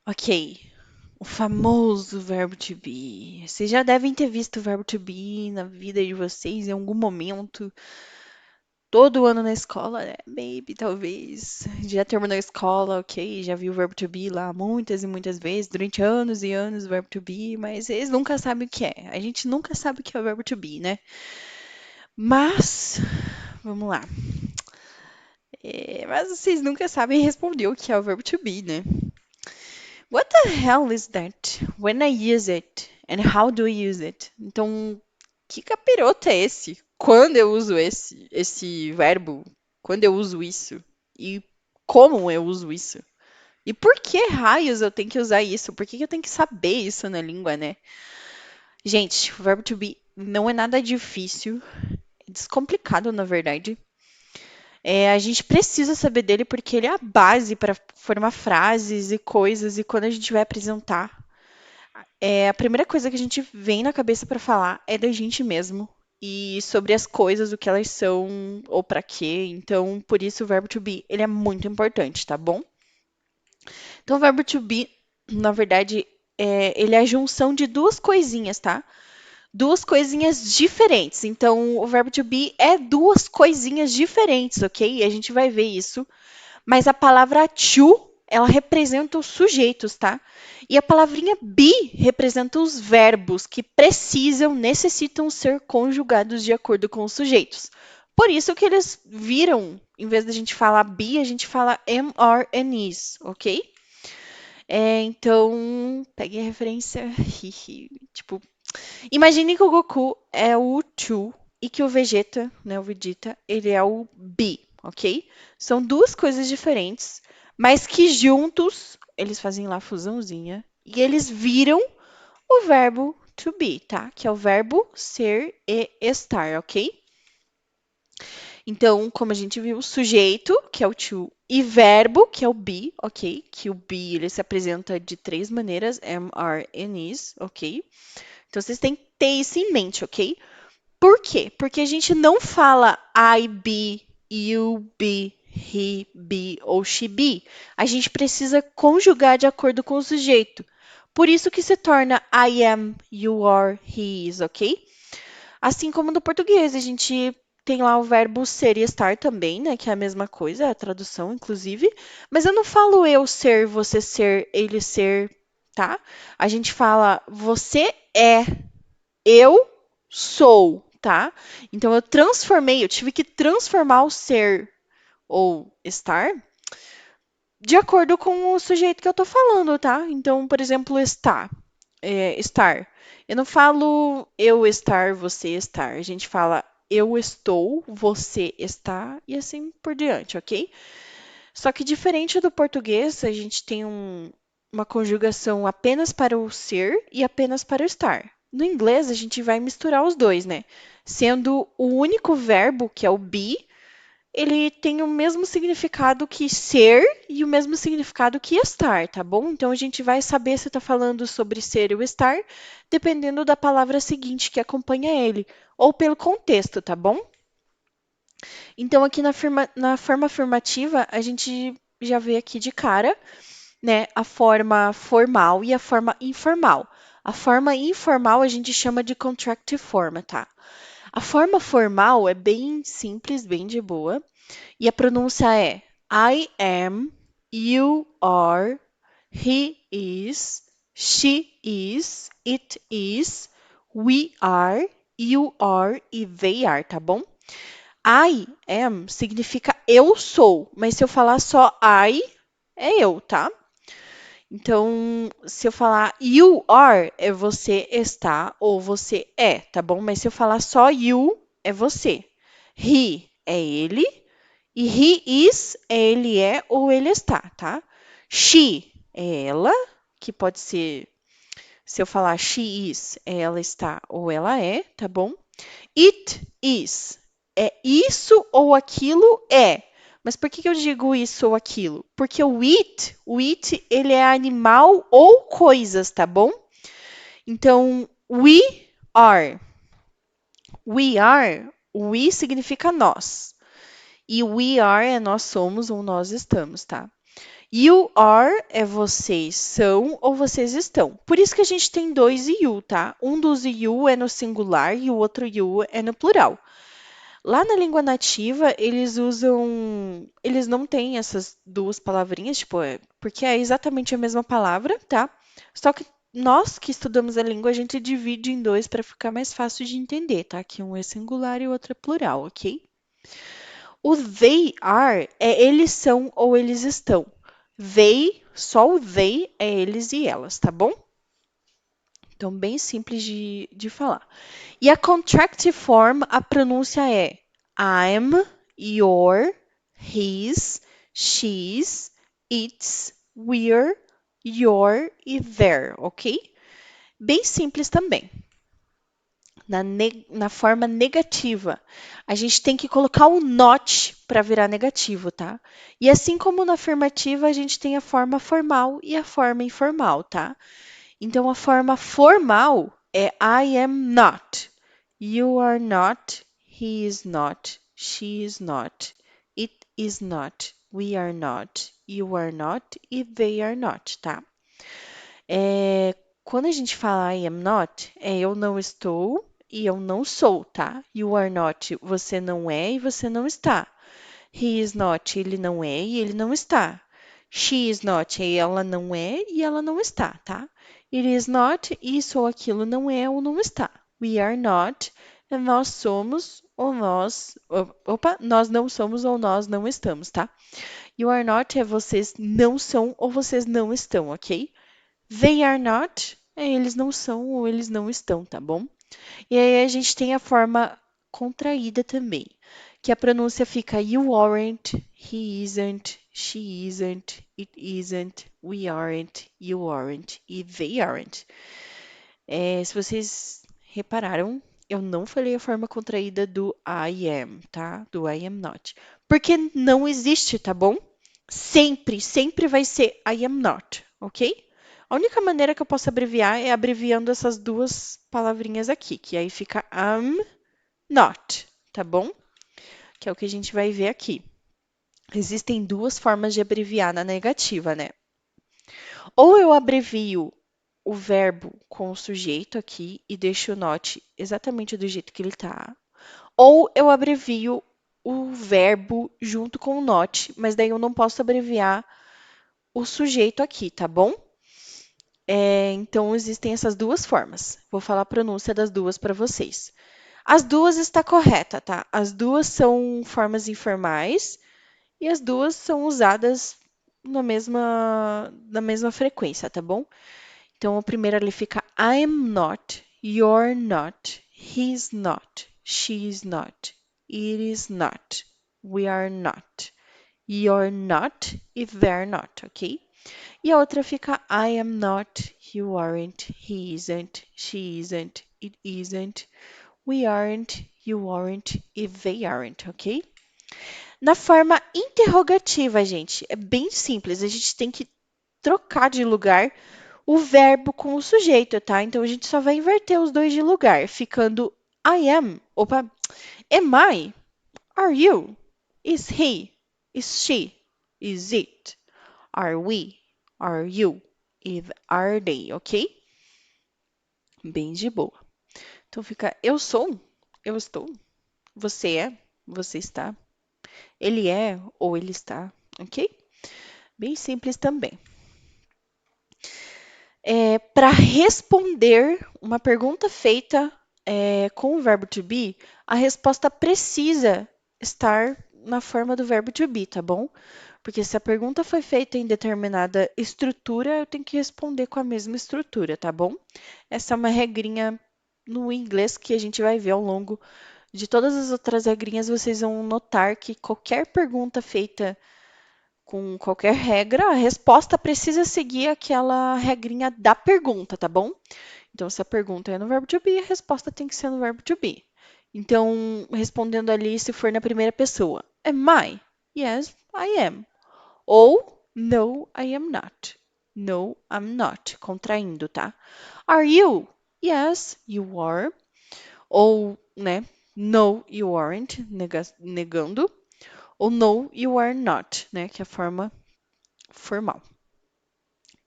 Ok, o famoso verbo to be. Vocês já devem ter visto o verbo to be na vida de vocês em algum momento. Todo ano na escola, né? Maybe, talvez. Já terminou a escola, ok, já viu o verbo to be lá muitas e muitas vezes, durante anos e anos o verbo to be, mas eles nunca sabem o que é. A gente nunca sabe o que é o verbo to be, né? Mas, vamos lá. Mas vocês nunca sabem responder o que é o verbo to be, né? What the hell is that? When I use it? And how do I use it? Então, que capiroto é esse? Quando eu uso esse verbo? Quando eu uso isso? E como eu uso isso? E por que raios eu tenho que usar isso? Por que que eu tenho que saber isso na língua, né? Gente, o verbo to be não é nada difícil, é descomplicado, na verdade. A gente precisa saber dele porque ele é a base para formar frases e coisas, e quando a gente vai apresentar a primeira coisa que a gente vem na cabeça para falar é da gente mesmo e sobre as coisas, o que elas são ou para quê. Então, por isso o verbo to be, ele é muito importante, tá bom? Então, o verbo to be, na verdade, ele é a junção de duas coisinhas, tá? Duas coisinhas diferentes. Então, o verbo to be é duas coisinhas diferentes, ok? E a gente vai ver isso, mas a palavra to, ela representa os sujeitos, tá? E a palavrinha be representa os verbos que necessitam ser conjugados de acordo com os sujeitos. Por isso que eles viram, em vez da gente falar be, a gente fala am, are and is, ok? Então, pegue a referência. Tipo, imagine que o Goku é o to e que o Vegeta, né, o Vegeta, ele é o Bi, ok? São duas coisas diferentes, mas que juntos eles fazem lá a fusãozinha e eles viram o verbo to be, tá? Que é o verbo ser e estar, ok? Então, como a gente viu, sujeito, que é o to, e verbo, que é o be, ok? Que o be ele se apresenta de três maneiras: am, are and is, ok? Então, vocês têm que ter isso em mente, ok? Por quê? Porque a gente não fala I be, you be, he be ou she be. A gente precisa conjugar de acordo com o sujeito. Por isso que se torna I am, you are, he is, ok? Assim como no português, a gente tem lá o verbo ser e estar também, né? Que é a mesma coisa, é a tradução, inclusive. Mas eu não falo eu ser, você ser, ele ser, tá? A gente fala você é, eu sou, tá? Então eu tive que transformar o ser ou estar de acordo com o sujeito que eu tô falando, tá? Então, por exemplo, estar. Eu não falo eu estar, você estar. A gente fala eu estou, você está e assim por diante, ok? Só que diferente do português, a gente tem uma conjugação apenas para o ser e apenas para o estar. No inglês, a gente vai misturar os dois, né? Sendo o único verbo, que é o be, ele tem o mesmo significado que ser e o mesmo significado que estar, tá bom? Então a gente vai saber se está falando sobre ser ou estar, dependendo da palavra seguinte que acompanha ele, ou pelo contexto, tá bom? Então aqui na forma afirmativa, a gente já vê aqui de cara, né, a forma formal e a forma informal. A forma informal a gente chama de contractive form, tá? A forma formal é bem simples, bem de boa. E a pronúncia é I am, you are, he is, she is, it is, we are, you are e they are, tá bom? I am significa eu sou, mas se eu falar só I, é eu, tá? Então, se eu falar you are, é você está ou você é, tá bom? Mas se eu falar só you, é você. He é ele e he is é ele é ou ele está, tá? She é ela, que pode ser, se eu falar she is, é ela está ou ela é, tá bom? It is é isso ou aquilo é. Mas por que que eu digo isso ou aquilo? Porque o it, ele é animal ou coisas, tá bom? Então, we are. We are, we significa nós. E we are é nós somos ou nós estamos, tá? You are é vocês são ou vocês estão. Por isso que a gente tem dois you, tá? Um dos you é no singular e o outro you é no plural. Lá na língua nativa, eles não têm essas duas palavrinhas, tipo, porque é exatamente a mesma palavra, tá? Só que nós que estudamos a língua, a gente divide em dois para ficar mais fácil de entender, tá? Que um é singular e o outro é plural, ok? O they are é eles são ou eles estão. They, só o they é eles e elas, tá bom? Então, bem simples de falar. E a contractive form, a pronúncia é I'm, your, his, she's, it's, we're, your e their, ok? Bem simples também. Na forma negativa, a gente tem que colocar o not para virar negativo, tá? E assim como na afirmativa, a gente tem a forma formal e a forma informal, tá? Então, a forma formal é I am not, you are not, he is not, she is not, it is not, we are not, you are not e they are not, tá? Quando a gente fala I am not, é eu não estou e eu não sou, tá? You are not, você não é e você não está. He is not, ele não é e ele não está. She is not, ela não é e ela não está, tá? It is not, isso ou aquilo não é ou não está. We are not, nós somos ou nós. Opa, nós não somos ou nós não estamos, tá? You are not é vocês não são ou vocês não estão, ok? They are not é eles não são ou eles não estão, tá bom? E aí a gente tem a forma contraída também, que a pronúncia fica you aren't, he isn't, she isn't, it isn't, we aren't, you aren't e they aren't. Se vocês repararam, eu não falei a forma contraída do I am, tá? Do I am not. Porque não existe, tá bom? Sempre, sempre vai ser I am not, ok? A única maneira que eu posso abreviar é abreviando essas duas palavrinhas aqui, que aí fica am not, tá bom? Que é o que a gente vai ver aqui. Existem duas formas de abreviar na negativa, né? Ou eu abrevio o verbo com o sujeito aqui e deixo o not exatamente do jeito que ele tá. Ou eu abrevio o verbo junto com o not, mas daí eu não posso abreviar o sujeito aqui, tá bom? Então, existem essas duas formas. Vou falar a pronúncia das duas para vocês. As duas está correta, tá? As duas são formas informais e as duas são usadas na mesma frequência, tá bom? Então, a primeira ali fica I'm not, you're not, he's not, she's not, it is not, we are not, you're not e they're not, ok? E a outra fica I am not, you aren't, he isn't, she isn't, it isn't, we aren't, you aren't e they aren't, ok? Na forma interrogativa, gente, é bem simples. A gente tem que trocar de lugar o verbo com o sujeito, tá? Então a gente só vai inverter os dois de lugar, ficando I am. Opa, am I? Are you? Is he? Is she? Is it? Are we? Are you? Is are they, ok? Bem de boa. Então fica eu sou, eu estou, você é, você está, ele é ou ele está, ok? Bem simples também. Para responder uma pergunta feita com o verbo to be, a resposta precisa estar na forma do verbo to be, tá bom? Porque se a pergunta foi feita em determinada estrutura, eu tenho que responder com a mesma estrutura, tá bom? Essa é uma regrinha no inglês que a gente vai ver ao longo de todas as outras regrinhas. Vocês vão notar que qualquer pergunta feita com qualquer regra, a resposta precisa seguir aquela regrinha da pergunta, tá bom? Então, se a pergunta é no verbo to be, a resposta tem que ser no verbo to be. Então, respondendo ali, se for na primeira pessoa, am I? Yes, I am. Ou no, I am not. No, I'm not. Contraindo, tá? Are you? Yes, you are. Ou, né? No, you aren't, negando. Ou no, you are not, né? Que é a forma formal.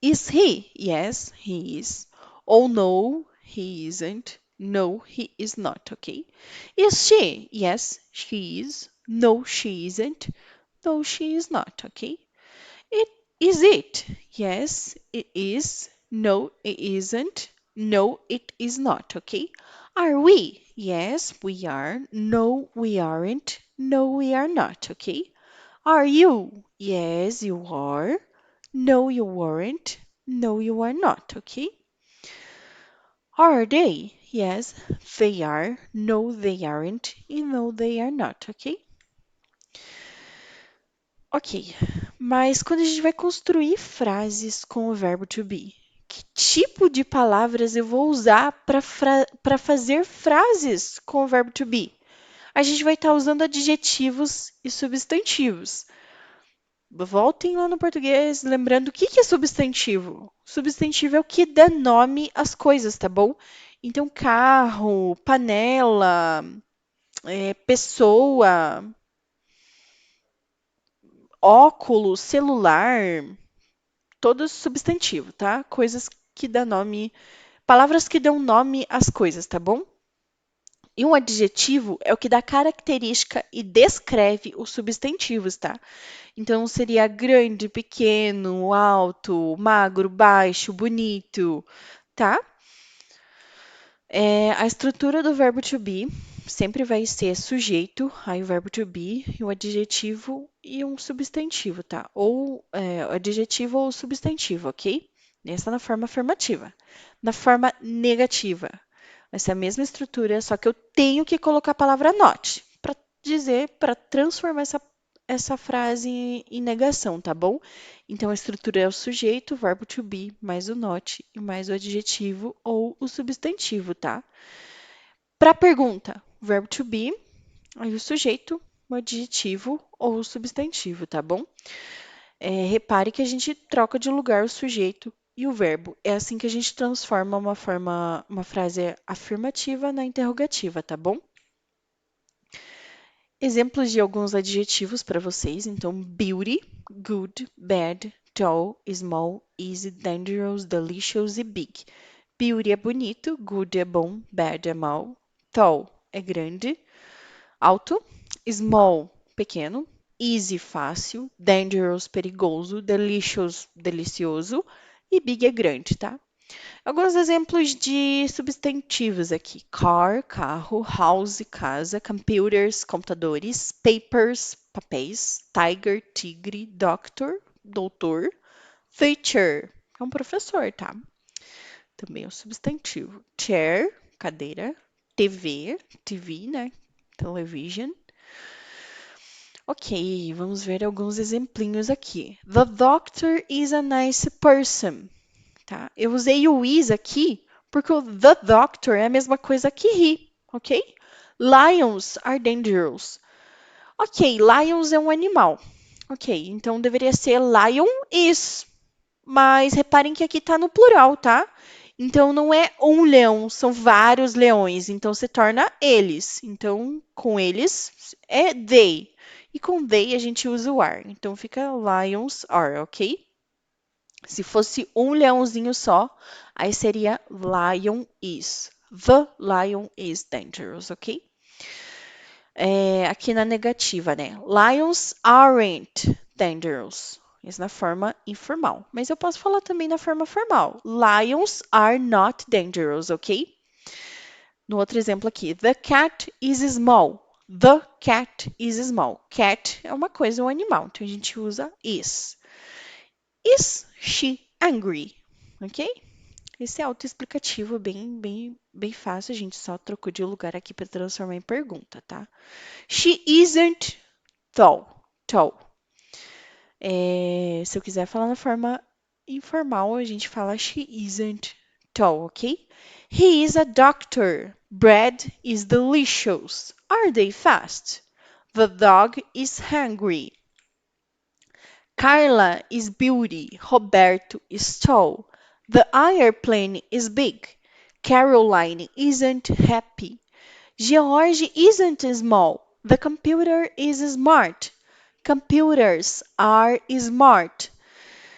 Is he? Yes, he is. Oh, no, he isn't. No, he is not, okay? Is she? Yes, she is. No, she isn't. No, she is not, okay? It is it? Yes, it is. No, it isn't. No, it is not, okay? Are we? Yes, we are. No, we aren't. No, we are not, okay? Are you? Yes, you are. No, you weren't. No, you are not, okay? Are they? Yes, they are. No, they aren't. E no, they are not, ok? Ok, mas quando a gente vai construir frases com o verbo to be, que tipo de palavras eu vou usar para fazer frases com o verbo to be? A gente vai estar usando adjetivos e substantivos. Voltem lá no português, lembrando o que que é substantivo. Substantivo é o que dá nome às coisas, tá bom? Então, carro, panela, pessoa, óculos, celular, todos substantivo, tá? Coisas que dão nome, palavras que dão nome às coisas, tá bom? E um adjetivo é o que dá característica e descreve os substantivos, tá? Então seria grande, pequeno, alto, magro, baixo, bonito, tá? A estrutura do verbo to be sempre vai ser sujeito, aí o verbo to be, e o adjetivo e um substantivo, tá? Ou adjetivo ou substantivo, ok? Essa na forma afirmativa. Na forma negativa, vai ser a mesma estrutura, só que eu tenho que colocar a palavra not para dizer, para transformar essa frase em negação, tá bom? Então a estrutura é o sujeito, o verbo to be, mais o not e mais o adjetivo ou o substantivo, tá? Para a pergunta, o verbo to be, aí o sujeito, o adjetivo ou o substantivo, tá bom? Repare que a gente troca de lugar o sujeito e o verbo. É assim que a gente transforma uma frase afirmativa na interrogativa, tá bom? Exemplos de alguns adjetivos para vocês. Então, beauty, good, bad, tall, small, easy, dangerous, delicious e big. Beauty é bonito, good é bom, bad é mal, tall é grande, alto, small, pequeno, easy, fácil, dangerous, perigoso, delicious, delicioso e big é grande, tá? Alguns exemplos de substantivos aqui: car, carro, house, casa, computers, computadores, papers, papéis, tiger, tigre, doctor, doutor, teacher, é um professor, tá? Também é um substantivo. Chair, cadeira, TV, TV, né? Television. Ok, vamos ver alguns exemplinhos aqui. The doctor is a nice person. Tá? Eu usei o is aqui porque o the doctor é a mesma coisa que he, ok? Lions are dangerous. Ok, lions é um animal. Ok, então deveria ser lion is. Mas reparem que aqui está no plural, tá? Então não é um leão, são vários leões. Então se torna eles. Então com eles é they. E com they a gente usa o are. Então fica lions are, ok? Se fosse um leãozinho só, aí seria lion is. The lion is dangerous, ok? Aqui na negativa, né? Lions aren't dangerous. Isso na forma informal. Mas eu posso falar também na forma formal. Lions are not dangerous, ok? No outro exemplo aqui. The cat is small. The cat is small. Cat é uma coisa, um animal. Então a gente usa is. Is she angry? Ok? Esse é autoexplicativo, bem fácil. A gente só trocou de lugar aqui para transformar em pergunta, tá? She isn't tall. Tall. Se eu quiser falar na forma informal, a gente fala she isn't tall, ok? He is a doctor. Bread is delicious. Are they fast? The dog is hungry. Carla is beauty. Roberto is tall. The airplane is big. Caroline isn't happy. George isn't small. The computer is smart. Computers are smart.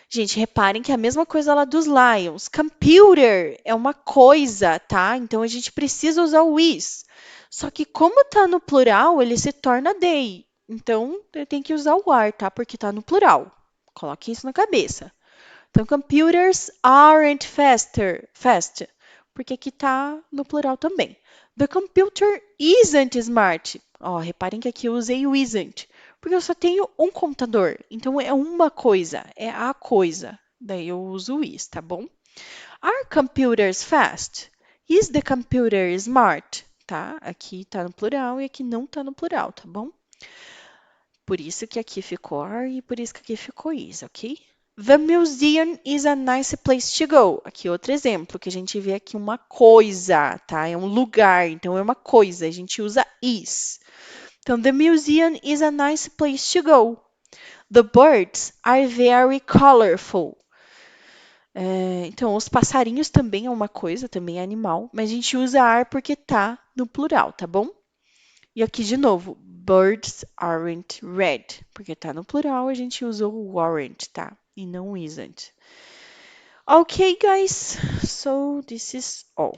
Gente, reparem que é a mesma coisa lá dos lions. Computer é uma coisa, tá? Então a gente precisa usar o is. Só que como tá no plural, ele se torna they. Então eu tenho que usar o are, tá? Porque tá no plural. Coloque isso na cabeça. Então, computers aren't fast, porque aqui tá no plural também. The computer isn't smart. Ó, reparem que aqui eu usei o isn't, porque eu só tenho um computador. Então, é uma coisa, é a coisa. Daí eu uso o is, tá bom? Are computers fast? Is the computer smart? Tá? Aqui tá no plural e aqui não tá no plural, tá bom? Por isso que aqui ficou are e por isso que aqui ficou is, ok? The museum is a nice place to go. Aqui outro exemplo, que a gente vê aqui uma coisa, tá? É um lugar, então é uma coisa, a gente usa is. Então, the museum is a nice place to go. The birds are very colorful. Então, os passarinhos também é uma coisa, também é animal, mas a gente usa are porque tá no plural, tá bom? E aqui de novo, birds aren't red, porque tá no plural, a gente usou o aren't, tá? E não isn't. Okay, guys, so this is all.